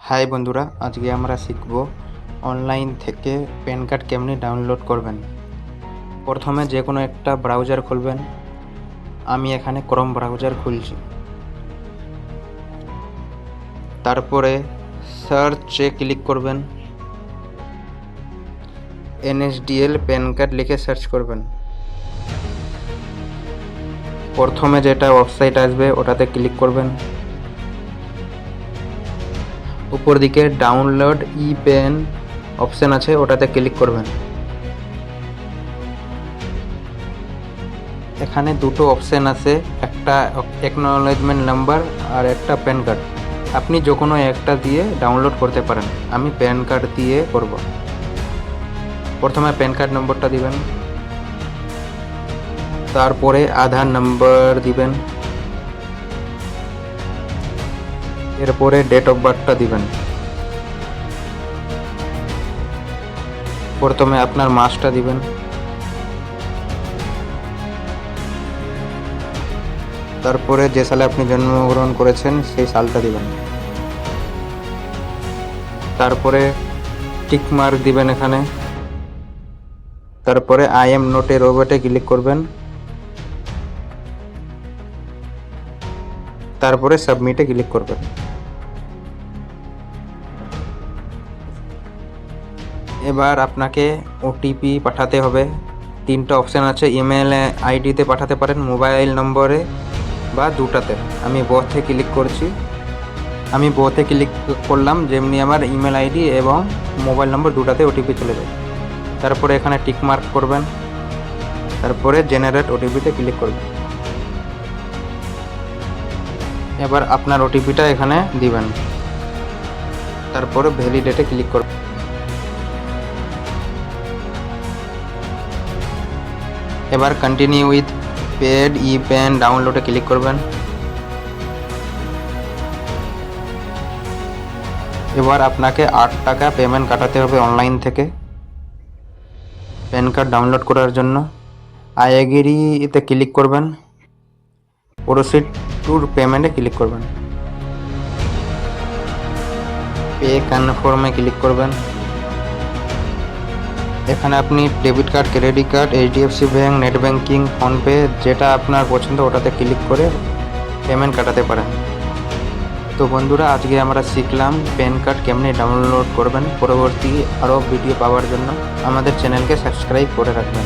High বন্ধুরা, আজকে আমরা শিখব অনলাইন থেকে প্যান কার্ড কেমনি ডাউনলোড করবেন। প্রথমে যে কোনো একটা ব্রাউজার খুলবেন। আমি এখানে ক্রোম ব্রাউজার খুলছি। তারপরে সার্চে ক্লিক করবেন। NSDL প্যান কার্ড লিখে সার্চ করবেন। প্রথমে যেটা ওয়েবসাইট আসবে ওটাতে ক্লিক করবেন। উপর দিকে ডাউনলোড ই প্যান অপশন আছে, ওটাতে ক্লিক করবেন। এখানে দুটো অপশন আছে, একটা অ্যাকনলেজমেন্ট নাম্বার আর একটা প্যান কার্ড। আপনি যে কোনো একটা দিয়ে ডাউনলোড করতে পারেন। আমি প্যান কার্ড দিয়ে করব। প্রথমে প্যান কার্ড নম্বরটা দিবেন, তারপরে আধার নাম্বার দিবেন, এরপরে ডেট অফ বার্থটা দিবেন। প্রথমে আপনার মাসটা দিবেন, তারপরে যে সালে আপনি জন্মগ্রহণ করেছেন সেই সালটা দিবেন। তারপরে টিক মার্ক দিবেন এখানে। তারপরে আই এম নট এ রোবটে ক্লিক করবেন। তারপরে সাবমিটে ক্লিক করবেন। এবার আপনাকে ওটিপি পাঠাতে হবে। তিনটা অপশান আছে, ইমেল আইডিতে পাঠাতে পারেন, মোবাইল নম্বরে বা দুটাতে। আমি বোথে ক্লিক করছি। আমি বোথে ক্লিক করলাম, যেমনি আমার ইমেল আইডি এবং মোবাইল নম্বর দুটাতে ওটিপি চলে যায়। তারপরে এখানে টিক মার্ক করবেন, তারপরে জেনারেট ওটিপিতে ক্লিক করবেন। এবার আপনার ওটিপিটা এখানে দিবেন, তারপরে ভ্যালিডেটে ক্লিক করবেন। এবার continue with paid e PAN ডাউনলোডে ক্লিক করবেন। এবার আপনাকে 8 টাকা পেমেন্ট কাটাতে হবে অনলাইন থেকে প্যান কার্ড ডাউনলোড করার জন্য। আই এগ্রিতে ক্লিক করবেন, প্রসিড টু পেমেন্টে ক্লিক করবেন, পে কনফার্মে ক্লিক করবেন। এখানে আপনি debit card, credit card, HDFC bank, net banking, PhonePe যেটা আপনার পছন্দ ওটাতে ক্লিক করে পেমেন্ট কাটাতে পারেন। তো বন্ধুরা, আজকে আমরা শিখলাম প্যান কার্ড কেমনি ডাউনলোড করবেন। পরবর্তী আরও ভিডিও পাওয়ার জন্য আমাদের চ্যানেলকে সাবস্ক্রাইব করে রাখবেন।